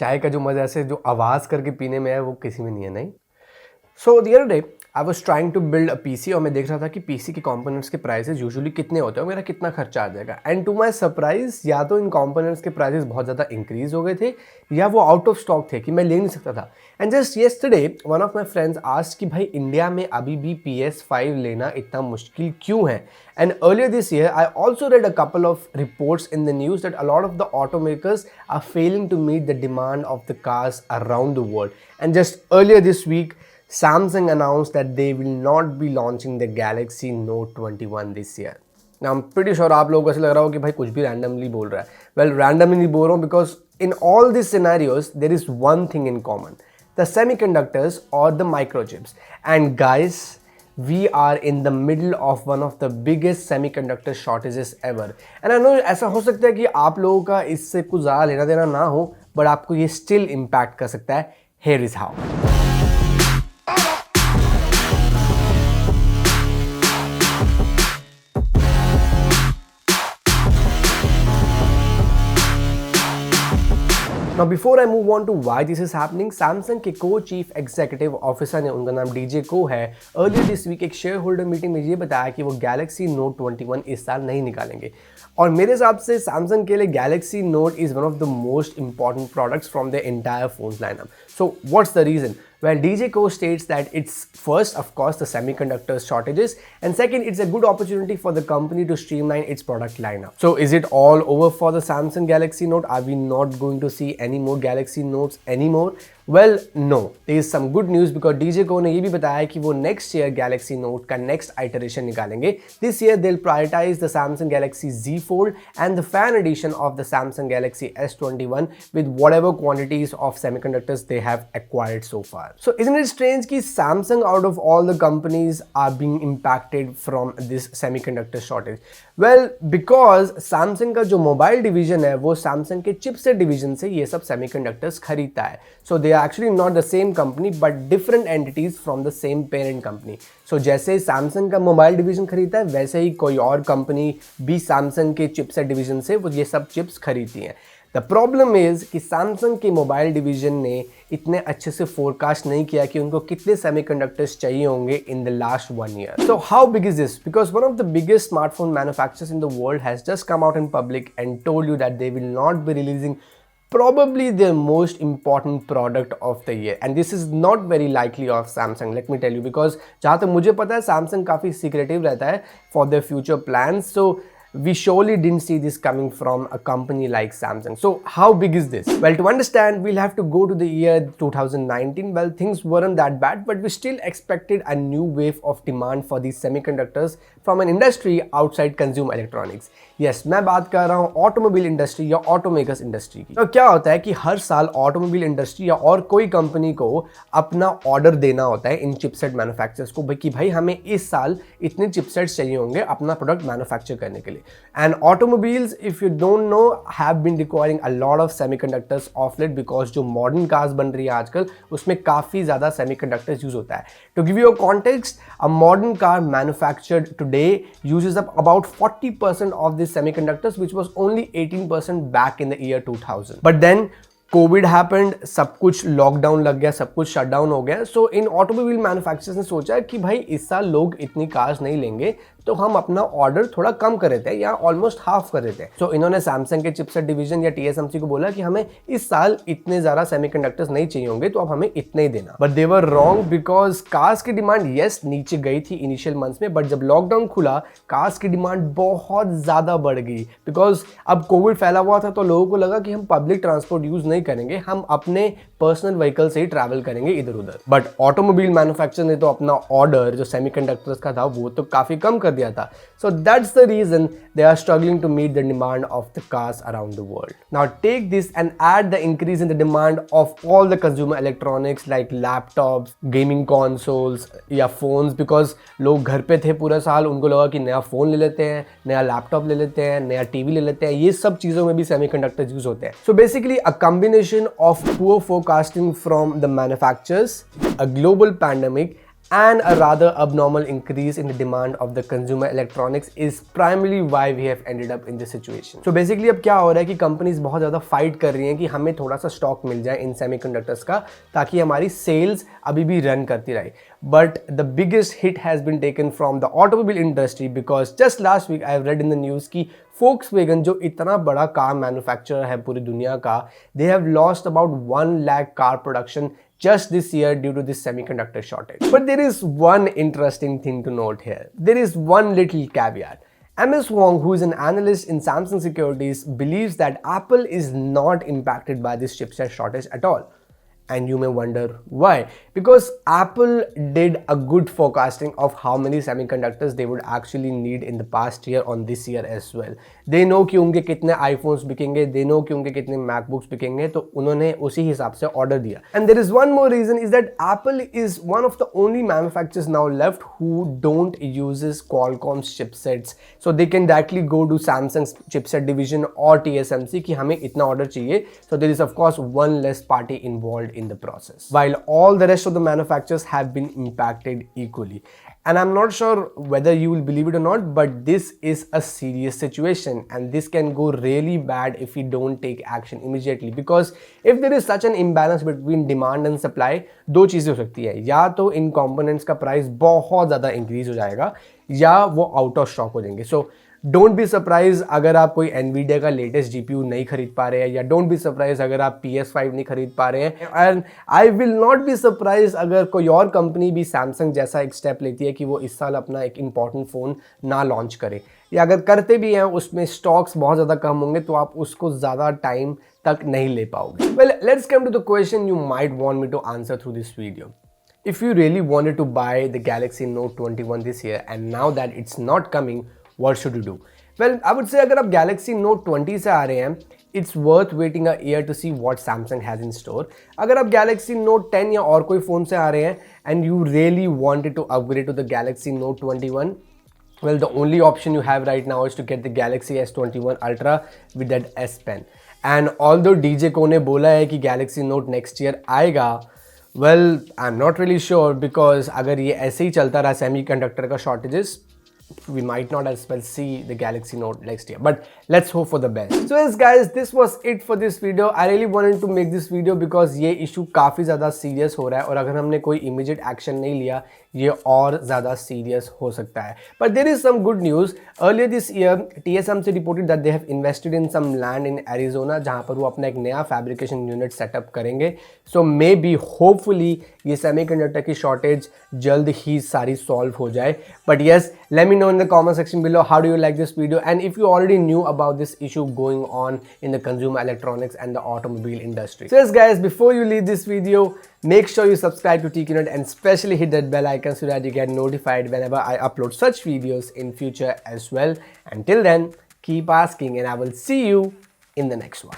चाय का जो मज़ा से जो आवाज़ करके पीने में है वो किसी में नहीं है, नहीं। So the other day I was trying to build a PC और मैं देख रहा था कि पीसी के कंपोनेंट्स के प्राइसेस यूजुअली कितने होते हैं और मेरा कितना खर्चा आ जाएगा। एंड टू माय सरप्राइज या तो इन कंपोनेंट्स के प्राइसेस बहुत ज़्यादा इंक्रीज हो गए थे या वो आउट ऑफ स्टॉक थे कि मैं ले नहीं सकता था। And just yesterday one of my friends asked कि भाई इंडिया में अभी भी PS5 लेना इतना मुश्किल क्यों है। And earlier this year, I also read a couple of reports in the news that a lot of the automakers are failing to meet the demand of the cars around the world. And just earlier this week, Samsung announced that they will not be launching the Galaxy Note 21 this year. Now I'm pretty sure आप लोगों को ऐसा लग रहा हो कि भाई कुछ भी randomly बोल रहा है. Well, randomly नहीं बोल रहा हूँ because in all these scenarios, there is one thing in common. The semiconductors or the microchips. And guys, we are in the middle of one of the biggest semiconductor shortages ever. And I know ऐसा हो सकता है कि आप लोगों का इससे कुछ ज़्यादा लेना देना ना हो, but आपको ये still impact कर सकता है. Here is how. Now before I move on to why this is happening, Samsung के co-chief executive officer ने, उनका नाम DJ Ko है, earlier this week एक shareholder meeting में ये बताया कि वो Galaxy Note 21 इस साल नहीं निकालेंगे। और मेरे हिसाब से Samsung के लिए Galaxy Note is one of the most important products from their entire phones lineup. So what's the reason? Well, DJ Ko states that it's first, of course, the semiconductor shortages, and second, it's a good opportunity for the company to streamline its product lineup. So, is it all over for the Samsung Galaxy Note? Are we not going to see any more Galaxy Notes anymore? Well, no. There is some good news because DJ Ko ने ये भी बताया कि वो next year Galaxy Note का next iteration निकालेंगे. This year they'll prioritize the Samsung Galaxy Z Fold and the fan edition of the Samsung Galaxy S21 with whatever quantities of semiconductors they have acquired so far. So isn't it strange कि Samsung out of all the companies are being impacted from this semiconductor shortage? Well, because Samsung का जो mobile division है वो Samsung के chipset division से ये सब semiconductors खरीदता है. So they are actually not the same company but different entities from the same parent company. So जैसे Samsung का मोबाइल डिवीजन खरीदता है वैसे ही कोई और कंपनी भी Samsung के चिपसेट डिवीजन से वो ये सब चिप्स खरीदती हैं. द प्रॉब्लम इज कि Samsung के मोबाइल डिवीजन ने इतने अच्छे से फोरकास्ट नहीं किया कि उनको कितने सेमीकंडक्टर्स चाहिए होंगे in the last 1 year. So how big is this? Because one of the biggest smartphone manufacturers in the world has just come out in public and told you that they will not be releasing probably their most important product of the year, and this is not very likely of Samsung, let me tell you, because जहाँ तक मुझे पता है Samsung काफ़ी secretive रहता है for their future plans, so we surely didn't see this coming from a company like Samsung. So how big is this? Well, to understand, we'll have to go to the year 2019. Well, things weren't that bad, but we still expected a new wave of demand for these semiconductors from an industry outside consumer electronics. Yes, मैं बात कर रहा हूँ automobile industry या ऑटोमेकर्स industry की. तो क्या होता है कि हर साल ऑटोमोबाइल इंडस्ट्री या और कोई कंपनी को अपना ऑर्डर देना होता है इन चिपसेट मैन्युफैक्चरर्स को कि भाई हमें इस साल इतने चिपसेट्स चाहिए होंगे अपना प्रोडक्ट मैन्युफैक्चर करने के लिए. And automobiles, if you don't know, have been requiring a lot of semiconductors of late because जो modern cars बन रही है आजकल उसमें काफ़ी ज़्यादा semiconductors use होता है. To give you a context, a modern car manufactured today uses up about 40% of these semiconductors, which was only 18% back in the year 2000. But then Covid happened, सब कुछ लॉकडाउन लग गया, सब कुछ शटडाउन हो गया. सो इन ऑटोमोबाइल मैन्युफैक्चरर्स ने सोचा कि भाई इस साल लोग इतनी कार्स नहीं लेंगे तो हम अपना ऑर्डर थोड़ा कम कर देते हैं या ऑलमोस्ट हाफ कर देते हैं. सो इन्होंने सैमसंग के चिपसेट डिवीजन या TSMC को बोला कि हमें इस साल इतने ज़्यादा सेमीकंडक्टर्स नहीं चाहिए होंगे तो अब हमें इतने ही देना. But they were wrong because cars की डिमांड येस नीचे गई थी इनिशियल मंथ्स में, बट जब लॉकडाउन खुला कार्स की डिमांड बहुत ज़्यादा बढ़ गई बिकॉज अब कोविड फैला हुआ था तो लोगों को लगा कि हम पब्लिक ट्रांसपोर्ट यूज़ नहीं करेंगे, हम अपने पर्सनल व्हीकल से ही ट्रैवल करेंगे इधर उधर. बट ऑटोमोबाइल मैन्युफैक्चरर ने तो अपना ऑर्डर जो सेमीकंडक्टर्स का था वो तो काफ़ी कम कर दिया था. So that's the reason they are struggling to meet the demand of the cars around the world. Now take this and add the increase in the demand of all the consumer electronics like laptops, gaming consoles या phones, because लोग घर पे थे पूरा साल, उनको लगा कि नया फ़ोन ले लेते हैं, नया लैपटॉप ले लेते हैं, नया टीवी ले लेते हैं, ये सब चीज़ों में भी सेमीकंडक्टर्स यूज होते हैं. So basically a combination of poor forecasting from the manufacturers, a global pandemic and a rather abnormal increase in the demand of the consumer electronics is primarily why we have ended up in this situation. So basically अब क्या हो रहा है कि companies बहुत ज़्यादा fight कर रही हैं कि हमें थोड़ा सा स्टॉक मिल जाए इन सेमीकंडक्टर्स का, ताकि हमारी सेल्स अभी भी रन करती रहे. But the biggest hit has been taken from the automobile industry because just last week I have read in the news कि Volkswagen जो इतना बड़ा कार मैन्युफैक्चरर है पूरी दुनिया का, they have lost about 1 lakh car production just this year due to this semiconductor shortage. But there is one interesting thing to note here. There is one little caveat. MS Wong, who is an analyst in Samsung Securities, believes that Apple is not impacted by this chipset shortage at all. And you may wonder why. Because Apple did a good forecasting of how many semiconductors they would actually need in the past year on this year as well. They know कि उनके कितने iPhones बिकेंगे, they know कि उनके कितने MacBooks बिकेंगे, तो उन्होंने उसी हिसाब से ऑर्डर दिया. And there is one more reason is that Apple is one of the only manufacturers now left who don't uses Qualcomm's chipsets. So they can directly go to Samsung's chipset division or TSMC कि हमें इतना order चाहिए. So there is of course one less party involved in the process, while all the rest of the manufacturers have been impacted equally. And I'm not sure whether you will believe it or not, but this is a serious situation and this can go really bad if we don't take action immediately. Because if there is such an imbalance between demand and supply, दो चीज़ें हो सकती है, या तो इन components का price बहुत ज़्यादा इंक्रीज हो जाएगा या वो आउट ऑफ स्टॉक हो जाएंगे. सो डोंट बी सरप्राइज अगर आप कोई एनवीडिया का लेटेस्ट जीपीयू नहीं खरीद पा रहे हैं, या डोंट बी सरप्राइज अगर आप PS5 नहीं खरीद पा रहे हैं. And I will not be surprise अगर कोई और कंपनी भी सैमसंग जैसा एक स्टेप लेती है कि वो इस साल अपना एक इंपॉर्टेंट फ़ोन ना लॉन्च करे, या अगर करते भी हैं उसमें स्टॉक्स बहुत ज़्यादा कम होंगे तो आप उसको ज़्यादा टाइम तक नहीं ले पाओगे. Well, let's come to the question you might want me to answer through this video. If you really wanted to buy the Galaxy Note 21 this year and now that it's not coming, what should you do? Well, I would say अगर आप Galaxy Note 20 से आ रहे हैं, it's worth waiting a year to see what Samsung has in store. अगर आप Galaxy Note 10 या और कोई फ़ोन से आ रहे हैं and you really wanted to upgrade to the Galaxy Note 21, well, the only option you have right now is to get the Galaxy S21 Ultra with that S Pen. And although DJ Ko ने बोला है कि Galaxy Note next year आएगा, well, I'm not really sure because अगर ये ऐसे ही चलता रहा सेमीकंडक्टर का shortages, we might not as well see the Galaxy Note next year, but let's hope for the best. So yes guys, this was it for this video. I really wanted to make this video because ये issue काफ़ी ज़्यादा serious हो रहा है और अगर हमने कोई immediate action नहीं लिया ये और ज़्यादा serious हो सकता है. But there is some good news. Earlier this year, TSMC reported that they have invested in some land in Arizona जहाँ पर वो अपना एक नया fabrication unit setup करेंगे. So maybe hopefully ये semiconductor की shortage जल्द ही सारी solve हो जाए. But yes, let me know in the comment section below how do you like this video, and if you already knew about this issue going on in the consumer electronics and the automobile industry. So yes guys, before you leave this video, make sure you subscribe to TQNet and especially hit that bell icon so that you get notified whenever I upload such videos in future as well. Until then, keep asking and I will see you in the next one.